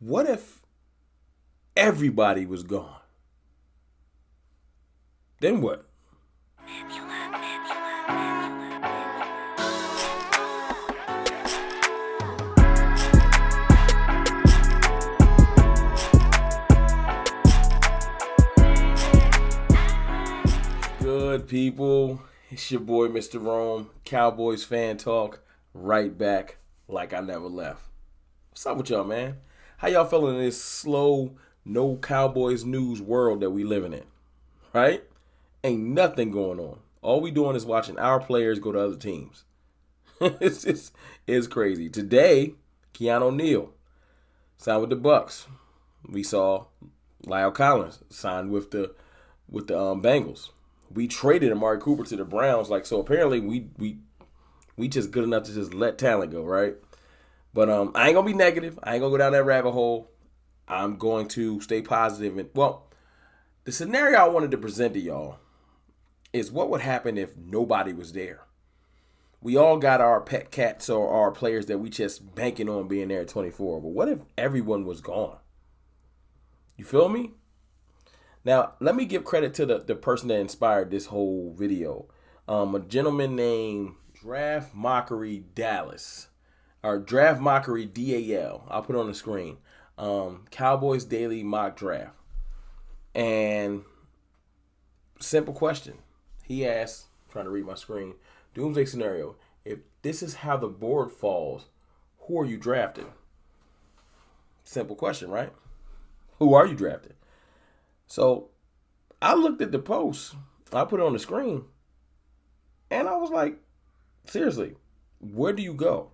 What if everybody was gone? Then what? Good people, it's your boy Mr. Rome, Cowboys fan talk, right back like I never left. What's up with y'all, man? How y'all feeling in this slow, no Cowboys news world that we living in? Right? Ain't nothing going on. All we doing is watching our players go to other teams. It's crazy. Today, Keanu Neal signed with the Bucks. We saw Lyle Collins signed with the Bengals. We traded Amari Cooper to the Browns. So apparently we just good enough to just let talent go, right? But I ain't gonna be negative. I ain't gonna go down that rabbit hole. I'm going to stay positive. And the scenario I wanted to present to y'all is what would happen if nobody was there. We all got our pet cats or our players that we just banking on being there at 24. But what if everyone was gone? You feel me? Now, let me give credit to the person that inspired this whole video. A gentleman named Draft Mockery Dallas. Or Draft Mockery DAL. I'll put it on the screen. Cowboys Daily Mock Draft. And simple question. He asked, trying to read my screen, Doomsday Scenario, if this is how the board falls, who are you drafting? Simple question, right? Who are you drafting? So I looked at the post. I put it on the screen. And I was like, seriously, where do you go?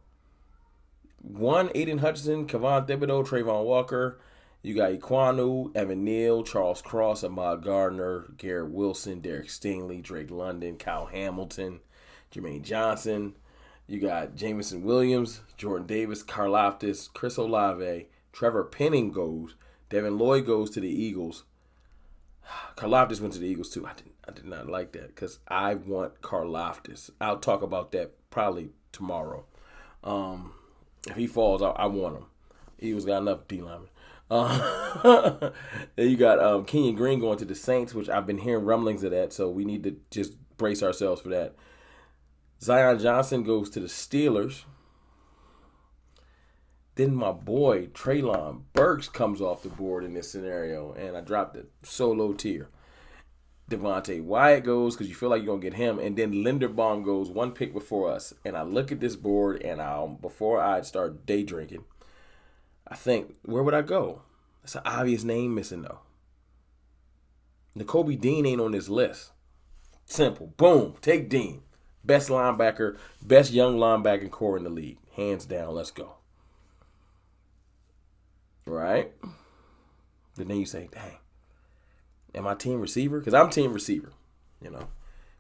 One, Aiden Hutchinson, Kevon Thibodeau, Trayvon Walker. You got Ekwonu, Evan Neal, Charles Cross, Ahmad Gardner, Garrett Wilson, Derek Stingley, Drake London, Kyle Hamilton, Jermaine Johnson. You got Jameson Williams, Jordan Davis, Karlaftis, Chris Olave, Trevor Penning goes. Devin Lloyd goes to the Eagles. Karlaftis went to the Eagles too. I did not like that because I want Karlaftis. I'll talk about that probably tomorrow. If he falls, I want him. Eagles got enough D linemen. Then you got Kenyon Green going to the Saints, which I've been hearing rumblings of that, so we need to just brace ourselves for that. Zion Johnson goes to the Steelers. Then my boy Treylon Burks comes off the board in this scenario, and I dropped a solo tier. Devontae Wyatt goes because you feel like you're going to get him, and then Linderbaum goes one pick before us. And I look at this board, and before I start day drinking, I think, where would I go? That's an obvious name missing, though. Nakobe Dean ain't on this list. Simple. Boom. Take Dean. Best linebacker, best young linebacking core in the league. Hands down. Let's go. Right? And then you say, dang, am I team receiver? Because I'm team receiver. You know,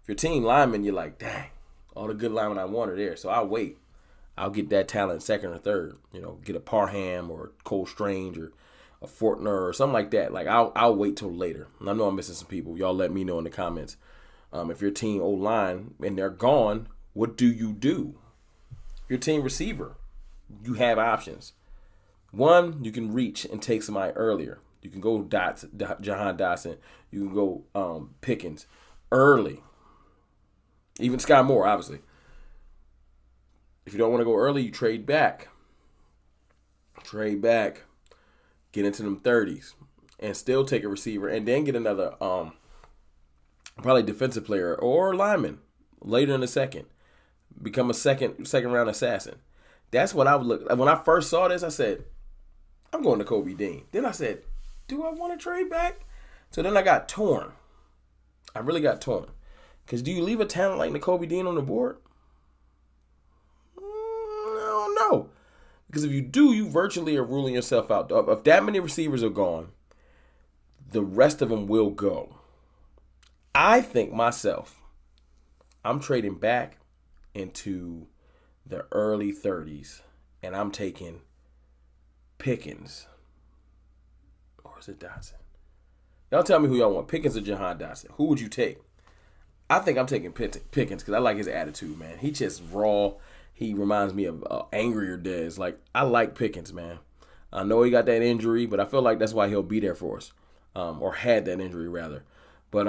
if you're team lineman, you're like, dang, all the good linemen I want are there. So I'll wait. I'll get that talent second or third. You know, get a Parham or Cole Strange or a Fortner or something like that. Like I'll wait till later. And I know I'm missing some people. Y'all let me know in the comments. If your team O-line and they're gone, what do you do? If your team receiver, you have options. One, you can reach and take somebody earlier. You can go Jahan Dotson. You can go Pickens early. Even Sky Moore, obviously. If you don't want to go early, you trade back. Trade back. Get into them 30s. And still take a receiver. And then get another probably defensive player or lineman later in the second. Become a second round assassin. That's what I would look. When I first saw this, I said, I'm going to Kobe Dean. Then I said, do I want to trade back? So then I got torn. I really got torn. Because do you leave a talent like Nakobe Dean on the board? I don't know. Because if you do, you virtually are ruling yourself out. If that many receivers are gone, the rest of them will go. I think myself, I'm trading back into the early 30s, and I'm taking Pickens. Or is it Dotson? Y'all tell me who y'all want, Pickens or Jahan Dotson. Who would you take? I think I'm taking Pickens because I like his attitude, man. He just raw. He reminds me of angrier Dez. Like, I like Pickens, man. I know he got that injury, but I feel like that's why he'll be there for us, or had that injury rather. But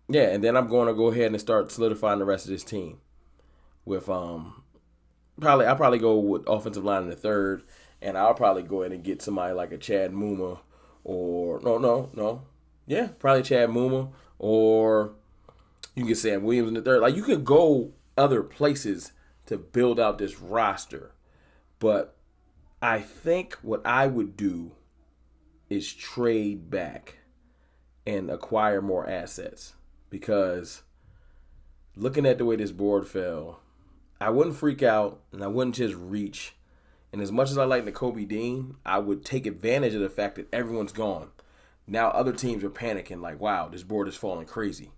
yeah, and then I'm going to go ahead and start solidifying the rest of this team with I'll probably go with offensive line in the third, and I'll probably go ahead and get somebody like a Chad Muma or probably Chad Muma, or you can get Sam Williams in the third. Like, you could go other places to build out this roster, but I think what I would do is trade back and acquire more assets, because looking at the way this board fell, I wouldn't freak out and I wouldn't just reach. And as much as I like Nakobe Dean, I would take advantage of the fact that everyone's gone. Now other teams are panicking like, wow, this board is falling crazy.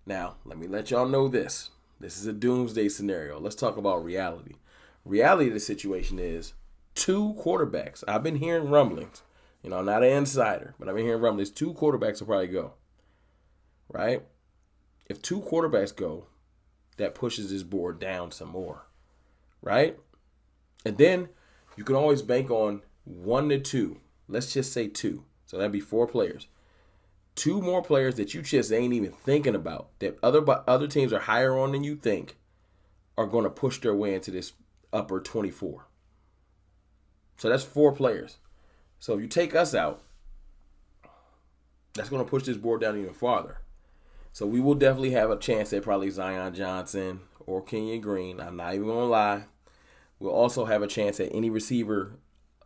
Now, let me let y'all know this. This is a doomsday scenario. Let's talk about reality. Reality of the situation is 2 quarterbacks. I've been hearing rumblings. You know, I'm not an insider, but I've been hearing rumblings. 2 quarterbacks will probably go. Right? If 2 quarterbacks go, that pushes this board down some more. Right? And then you can always bank on 1 to 2. Let's just say 2. So that'd be 4 players. 2 more players that you just ain't even thinking about, that other teams are higher on than you think, are going to push their way into this upper 24. So that's 4 players. So if you take us out, that's going to push this board down even farther. So we will definitely have a chance at probably Zion Johnson or Kenyon Green. I'm not even going to lie. We'll also have a chance at any receiver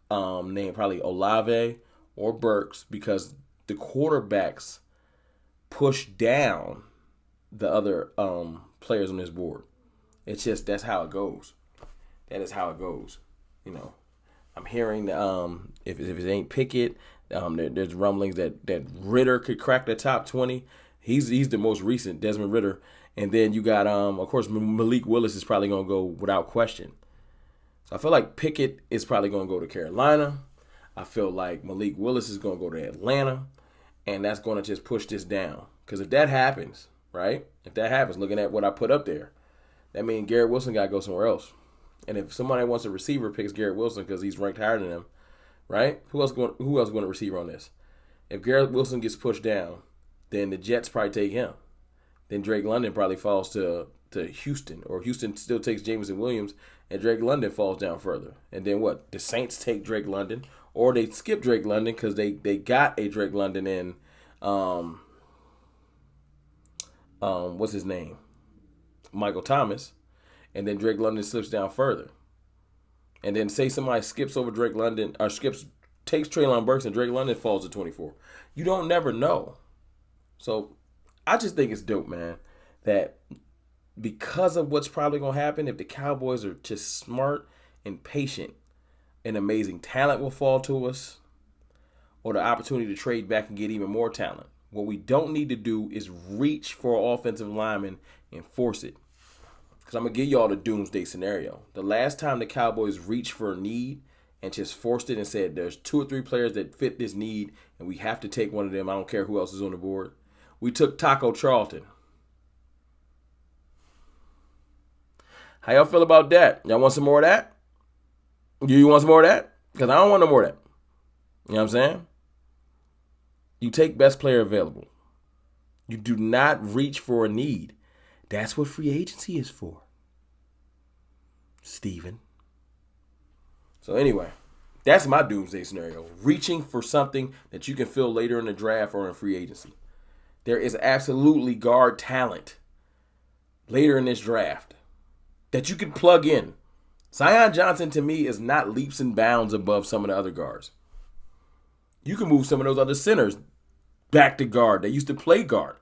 named probably Olave or Burks, because the quarterbacks push down the other players on this board. It's just, that's how it goes. That is how it goes. You know, I'm hearing if it ain't Pickett, there's rumblings that Ritter could crack the top 20. He's the most recent, Desmond Ritter. And then you got, of course, Malik Willis is probably going to go without question. So I feel like Pickett is probably going to go to Carolina. I feel like Malik Willis is going to go to Atlanta. And that's going to just push this down. Because if that happens, right? If that happens, looking at what I put up there, that means Garrett Wilson got to go somewhere else. And if somebody wants a receiver, picks Garrett Wilson because he's ranked higher than him, right? Who else going to receive on this? If Garrett Wilson gets pushed down, then the Jets probably take him. Then Drake London probably falls to Houston, or Houston still takes Jameson Williams, and Drake London falls down further. And then what? The Saints take Drake London, or they skip Drake London because they got a Drake London in what's his name? Michael Thomas. And then Drake London slips down further. And then say somebody skips over Drake London, or takes Treylon Burks, and Drake London falls to 24. You don't never know. So I just think it's dope, man, that because of what's probably going to happen, if the Cowboys are just smart and patient, an amazing talent will fall to us, or the opportunity to trade back and get even more talent. What we don't need to do is reach for an offensive lineman and force it. Because I'm going to give y'all the doomsday scenario. The last time the Cowboys reached for a need and just forced it and said there's 2 or 3 players that fit this need and we have to take one of them, I don't care who else is on the board, we took Taco Charlton. How y'all feel about that? Y'all want some more of that? You want some more of that? Because I don't want no more of that. You know what I'm saying? You take best player available. You do not reach for a need. That's what free agency is for, Steven. So anyway, that's my doomsday scenario. Reaching for something that you can fill later in the draft or in free agency. There is absolutely guard talent later in this draft that you can plug in. Zion Johnson, to me, is not leaps and bounds above some of the other guards. You can move some of those other centers back to guard. They used to play guard.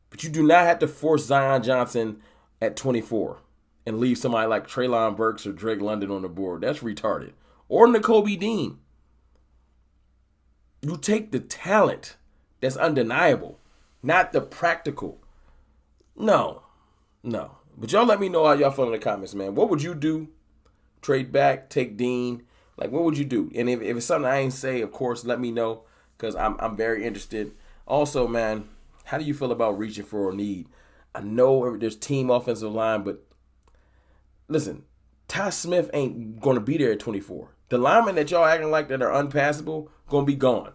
But you do not have to force Zion Johnson at 24 and leave somebody like Treylon Burks or Drake London on the board. That's retarded. Or Nakobe Dean. You take the talent that's undeniable, not the practical. No. But y'all let me know how y'all feel in the comments, man. What would you do? Trade back, take Dean. Like, what would you do? And if it's something I ain't say, of course, let me know, because I'm very interested. Also, man, how do you feel about reaching for a need? I know there's team offensive line, but listen, Ty Smith ain't going to be there at 24. The linemen that y'all acting like that are unpassable gonna be gone.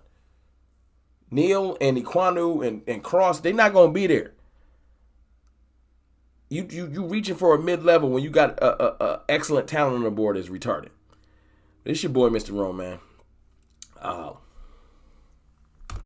Neal and Iquanu and Cross, they're not gonna be there. You reaching for a mid-level when you got a excellent talent on the board is retarded. This your boy, Mr. Rome, man.